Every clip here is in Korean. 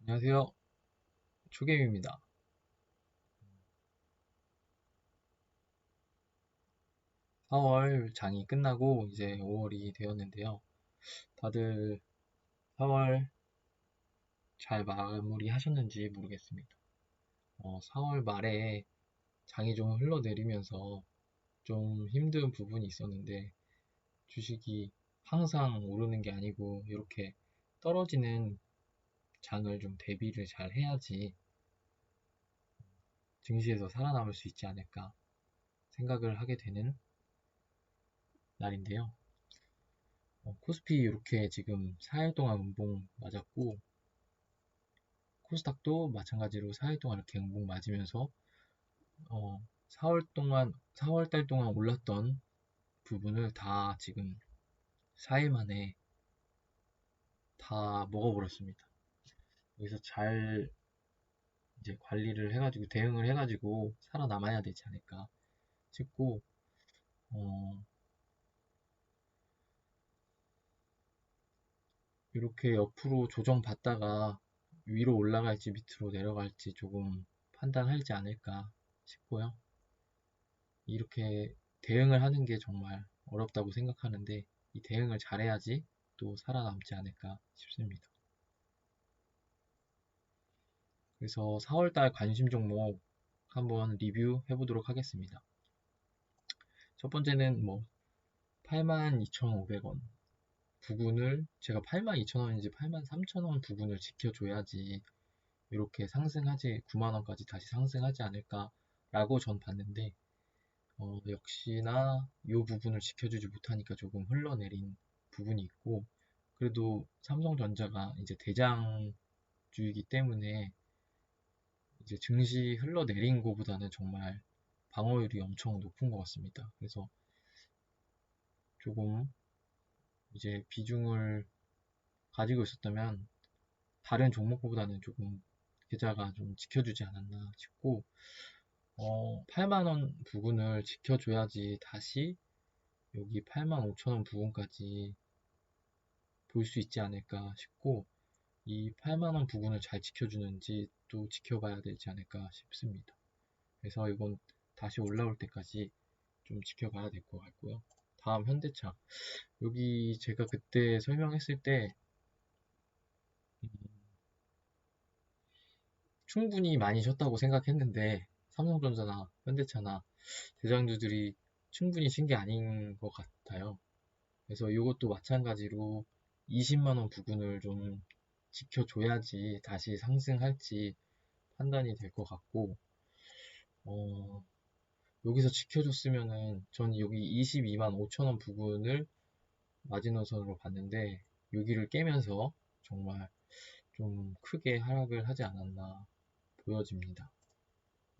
안녕하세요. 초계입니다. 4월 장이 끝나고 이제 5월이 되었는데요. 다들 4월 잘 마무리하셨는지 모르겠습니다. 4월 말에 장이 좀 흘러내리면서 좀 힘든 부분이 있었는데 주식이 항상 오르는 게 아니고 이렇게 떨어지는 장을 좀 대비를 잘 해야지 증시에서 살아남을 수 있지 않을까 생각을 하게 되는 날인데요. 코스피 이렇게 지금 4일 동안 운봉 맞았고 코스닥도 마찬가지로 4일 동안 이렇게 운봉 맞으면서 4월 달 동안 올랐던 부분을 다 지금 4일 만에 다 먹어버렸습니다. 여기서 잘 이제 관리를 해가지고 대응을 해가지고 살아남아야 되지 않을까 싶고 어, 이렇게 옆으로 조정받다가 위로 올라갈지 밑으로 내려갈지 조금 판단하지 않을까 싶고요. 이렇게 대응을 하는 게 정말 어렵다고 생각하는데 이 대응을 잘해야지 또 살아남지 않을까 싶습니다. 그래서 4월달 관심 종목 한번 리뷰해 보도록 하겠습니다. 첫 번째는 뭐 82,500원 부근을 제가 82,000원인지 83,000원 부근을 지켜줘야지 이렇게 상승하지 9만원까지 다시 상승하지 않을까라고 전 봤는데 역시나 이 부분을 지켜주지 못하니까 조금 흘러내린 부분이 있고, 그래도 삼성전자가 이제 대장주이기 때문에 이제 증시 흘러내린 것보다는 정말 방어율이 엄청 높은 것 같습니다. 그래서 조금 이제 비중을 가지고 있었다면 다른 종목보다는 조금 계좌가 좀 지켜주지 않았나 싶고, 8만 원 부근을 지켜줘야지 다시 여기 8만 5천 원 부근까지 볼 수 있지 않을까 싶고 이 8만 원 부분을 잘 지켜주는지 또 지켜봐야 되지 않을까 싶습니다. 그래서 이건 다시 올라올 때까지 좀 지켜봐야 될 것 같고요. 다음 현대차. 여기 제가 그때 설명했을 때 음, 충분히 많이 셨다고 생각했는데 삼성전자나 현대차나 대장주들이 충분히 신 게 아닌 것 같아요. 그래서 이것도 마찬가지로 20만 원 부근을 좀 지켜줘야지 다시 상승할지 판단이 될 것 같고, 어, 여기서 지켜줬으면은 전 여기 22만 5천 원 부근을 마지노선으로 봤는데 여기를 깨면서 정말 좀 크게 하락을 하지 않았나 보여집니다.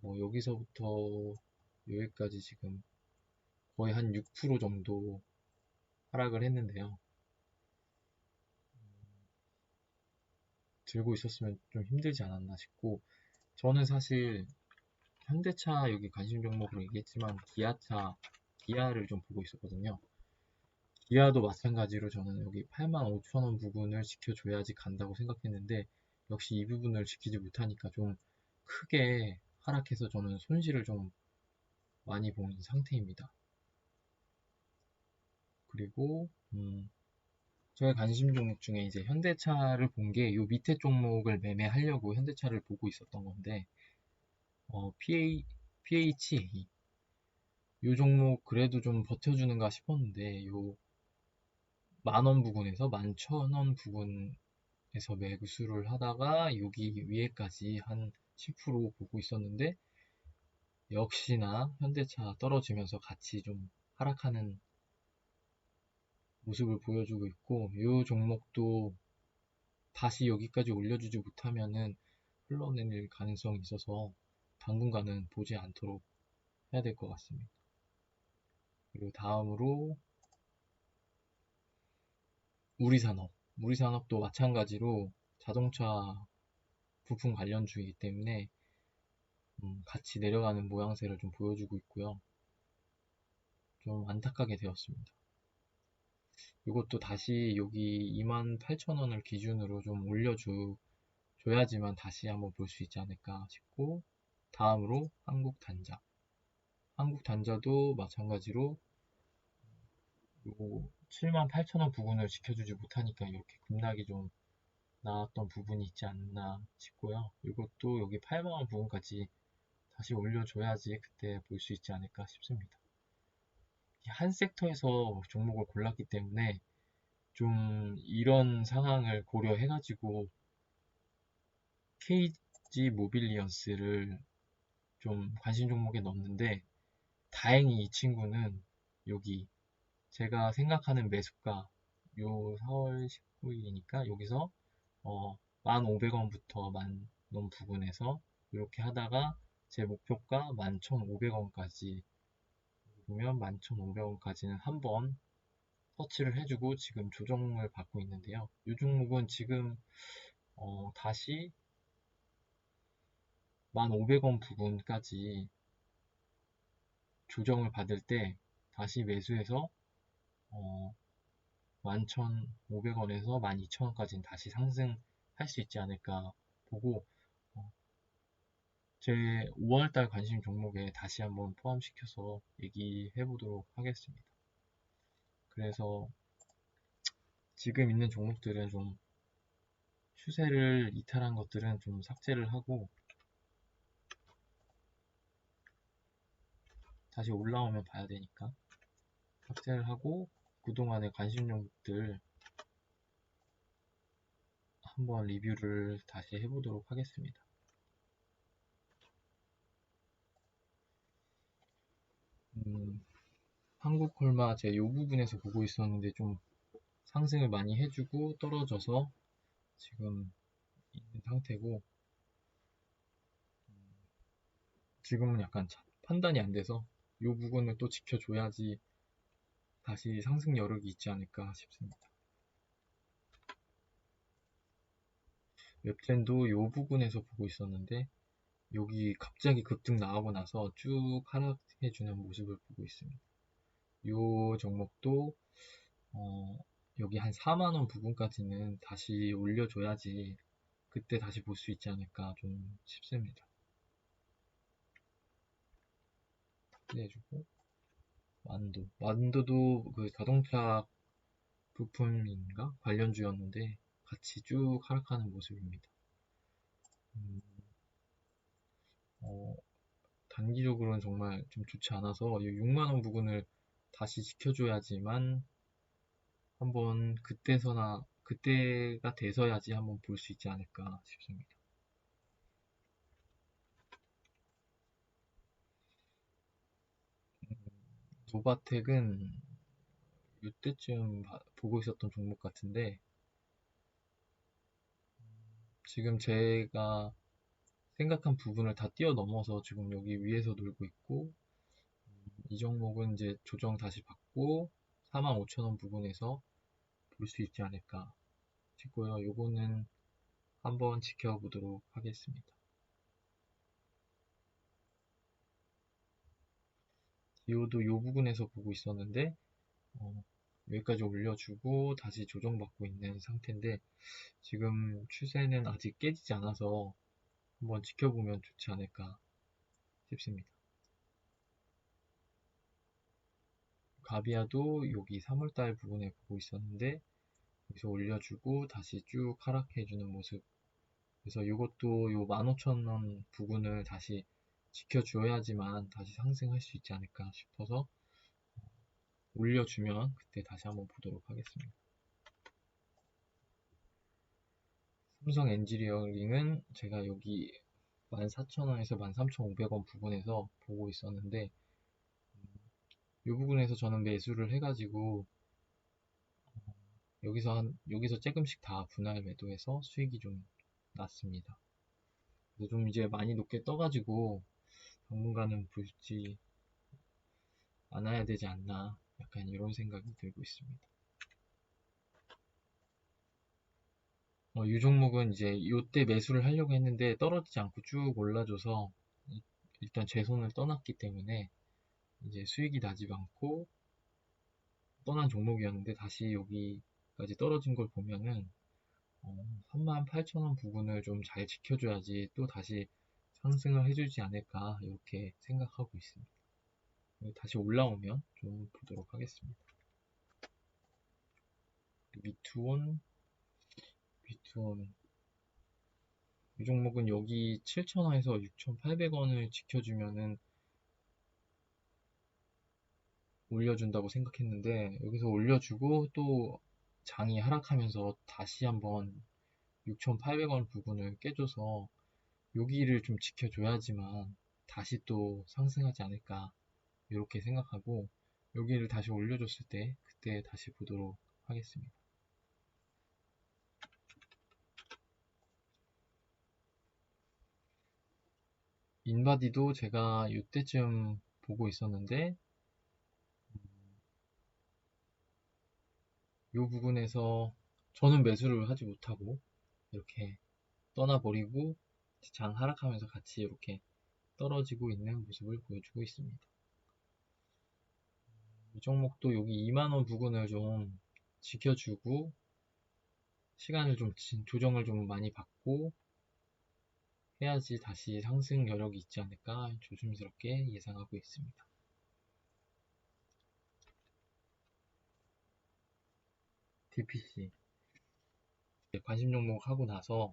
뭐 여기서부터 여기까지 지금 거의 한 6% 정도 하락을 했는데요. 들고 있었으면 좀 힘들지 않았나 싶고, 저는 사실 현대차 여기 관심 종목으로 얘기했지만 기아를 좀 보고 있었거든요. 기아도 마찬가지로 저는 여기 8만 5천 원 부분을 지켜줘야지 간다고 생각했는데 역시 이 부분을 지키지 못하니까 좀 크게 하락해서 저는 손실을 좀 많이 본 상태입니다. 그리고 저의 관심 종목 중에 이제 현대차를 본 게 이 밑에 종목을 매매하려고 현대차를 보고 있었던 건데 PHA 이 종목 그래도 좀 버텨주는가 싶었는데 요 만원 부근에서 11,000원 부근에서 매수를 하다가 여기 위에까지 한 10% 보고 있었는데 역시나 현대차 떨어지면서 같이 좀 하락하는 모습을 보여주고 있고 이 종목도 다시 여기까지 올려주지 못하면은 흘러내릴 가능성이 있어서 당분간은 보지 않도록 해야 될 것 같습니다. 그리고 다음으로 우리산업도 마찬가지로 자동차 부품 관련주이기 때문에 같이 내려가는 모양새를 좀 보여주고 있고요. 좀 안타깝게 되었습니다. 이것도 다시 여기 28,000원을 기준으로 좀 줘야지만 다시 한번 볼 수 있지 않을까 싶고, 다음으로 한국단자. 한국단자도 마찬가지로 요 78,000원 부분을 지켜주지 못하니까 이렇게 급락이 좀 나왔던 부분이 있지 않나 싶고요. 이것도 여기 8만원 부분까지 다시 올려줘야지 그때 볼 수 있지 않을까 싶습니다. 한 섹터에서 종목을 골랐기 때문에 좀 이런 상황을 고려해가지고 KG 모빌리언스를 좀 관심 종목에 넣었는데, 다행히 이 친구는 여기 제가 생각하는 매수가 요 4월 19일이니까 여기서 1,500원부터 10,000원 부분에서 이렇게 하다가 제 목표가 11,500원까지, 보면 11,500원까지는 한번 터치를 해주고 지금 조정을 받고 있는데요. 이 종목은 지금 다시 1,500원 부분까지 조정을 받을 때 다시 매수해서 11,500원에서 12,000원까지는 다시 상승할 수 있지 않을까 보고, 제 5월달 관심 종목에 다시 한번 포함시켜서 얘기해 보도록 하겠습니다. 그래서 지금 있는 종목들은 좀 추세를 이탈한 것들은 좀 삭제를 하고, 다시 올라오면 봐야 되니까 삭제를 하고, 그동안의 관심 종목들 한번 리뷰를 다시 해보도록 하겠습니다. 한국콜마 제가 이 부분에서 보고 있었는데 좀 상승을 많이 해주고 떨어져서 지금 있는 상태고, 지금은 약간 판단이 안 돼서 이 부분을 또 지켜줘야지 다시 상승 여력이 있지 않을까 싶습니다. 웹젠도 이 부분에서 보고 있었는데 여기 갑자기 급등 나오고 나서 쭉 하락해주는 모습을 보고 있습니다. 이 종목도 여기 한 4만원 부분까지는 다시 올려줘야지 그때 다시 볼 수 있지 않을까 좀 싶습니다. 해주고, 완도도 그 자동차 부품인가 관련주였는데 같이 쭉 하락하는 모습입니다. 단기적으로는 정말 좀 좋지 않아서 이 6만원 부분을 다시 지켜줘야지만 한번 그때가 돼서야지 한번 볼 수 있지 않을까 싶습니다. 노바텍은 이때쯤 보고 있었던 종목 같은데, 지금 제가 생각한 부분을 다 뛰어넘어서 지금 여기 위에서 놀고 있고, 이 종목은 이제 조정 다시 받고 45,000원 부분에서 볼 수 있지 않을까 싶고요. 요거는 한번 지켜보도록 하겠습니다. 디오도 이 부분에서 보고 있었는데 여기까지 올려주고 다시 조정받고 있는 상태인데, 지금 추세는 아직 깨지지 않아서 한번 지켜보면 좋지 않을까 싶습니다. 가비아도 여기 3월달 부분에 보고 있었는데 여기서 올려주고 다시 쭉 하락해주는 모습. 그래서 이것도 요 15,000원 부분을 다시 지켜줘야지만 다시 상승할 수 있지 않을까 싶어서 올려주면 그때 다시 한번 보도록 하겠습니다. 삼성 엔지니어링은 제가 여기 14,000원에서 13,500원 부분에서 보고 있었는데, 이 부분에서 저는 매수를 해가지고 여기서 조금씩 다 분할 매도해서 수익이 좀 났습니다. 그래서 좀 이제 많이 높게 떠가지고 당분간은 보지 않아야 되지 않나, 약간 이런 생각이 들고 있습니다. 이 종목은 이제 이때 매수를 하려고 했는데 떨어지지 않고 쭉 올라줘서 일단 제 손을 떠났기 때문에 이제 수익이 나지 않고 떠난 종목이었는데, 다시 여기까지 떨어진 걸 보면은 38,000원 부분을 좀 잘 지켜줘야지 또 다시 상승을 해주지 않을까 이렇게 생각하고 있습니다. 다시 올라오면 좀 보도록 하겠습니다. 미투온 이 종목은 여기 7,000원에서 6,800원을 지켜주면은 올려준다고 생각했는데 여기서 올려주고 또 장이 하락하면서 다시 한번 6,800원 부분을 깨줘서 여기를 좀 지켜줘야지만 다시 또 상승하지 않을까 이렇게 생각하고 여기를 다시 올려줬을 때 그때 다시 보도록 하겠습니다. 인바디도 제가 이때쯤 보고 있었는데 이 부분에서 저는 매수를 하지 못하고 이렇게 떠나버리고 장 하락하면서 같이 이렇게 떨어지고 있는 모습을 보여주고 있습니다. 이 종목도 여기 2만원 부근을 좀 지켜주고 시간을 좀 조정을 좀 많이 받고 해야지 다시 상승 여력이 있지 않을까 조심스럽게 예상하고 있습니다. DPC 관심 종목 하고 나서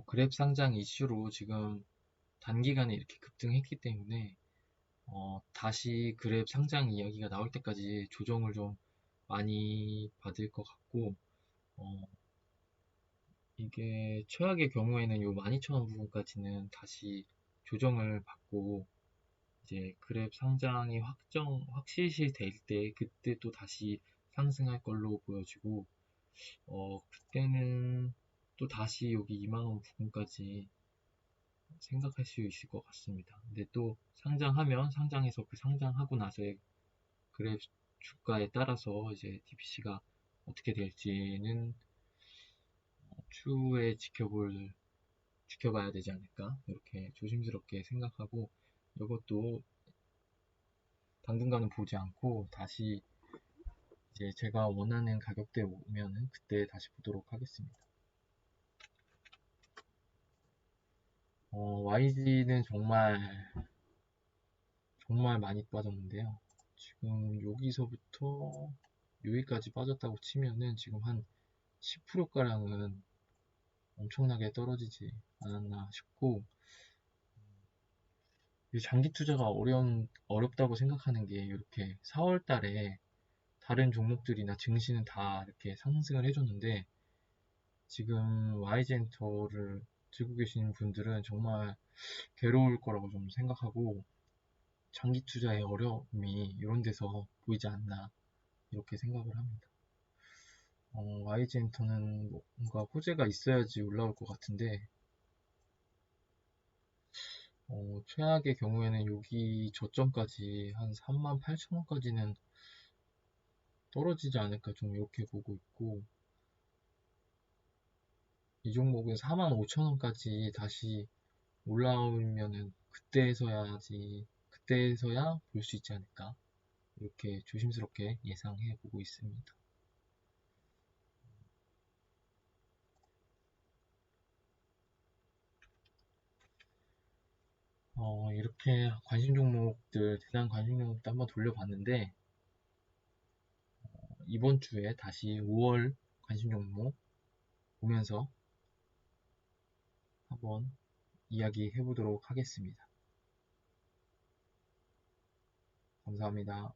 그랩 상장 이슈로 지금 단기간에 이렇게 급등했기 때문에 다시 그랩 상장 이야기가 나올 때까지 조정을 좀 많이 받을 것 같고 이게 최악의 경우에는 요 12,000원 부분까지는 다시 조정을 받고 이제 그랩 상장이 확실시 될 때 그때 또 다시 상승할 걸로 보여지고 그때는 또 다시 여기 2만원 부분까지 생각할 수 있을 것 같습니다. 근데 또 상장하면 상장해서 그 상장하고 나서의 그랩 주가에 따라서 이제 DPC가 어떻게 될지는 추후에 지켜봐야 되지 않을까 이렇게 조심스럽게 생각하고 이것도 당분간은 보지 않고 다시 이제 제가 원하는 가격대에 오면은 그때 다시 보도록 하겠습니다. YG는 정말 많이 빠졌는데요. 지금 여기서부터 여기까지 빠졌다고 치면은 지금 한 10%가량은 엄청나게 떨어지지 않았나 싶고 장기 투자가 어렵다고 생각하는 게 이렇게 4월 달에 다른 종목들이나 증시는 다 이렇게 상승을 해줬는데 지금 YG엔터를 들고 계시는 분들은 정말 괴로울 거라고 좀 생각하고 장기 투자의 어려움이 이런 데서 보이지 않나 이렇게 생각을 합니다. YG엔터는 뭔가 호재가 있어야지 올라올 것 같은데 최악의 경우에는 여기 저점까지 한 38,000원까지는 떨어지지 않을까 좀 이렇게 보고 있고 이 종목은 45,000원까지 다시 올라오면은 그때서야 볼 수 있지 않을까 이렇게 조심스럽게 예상해 보고 있습니다. 이렇게 대단 관심 종목들 한번 돌려봤는데 이번 주에 다시 5월 관심 종목 보면서 한번 이야기해 보도록 하겠습니다. 감사합니다.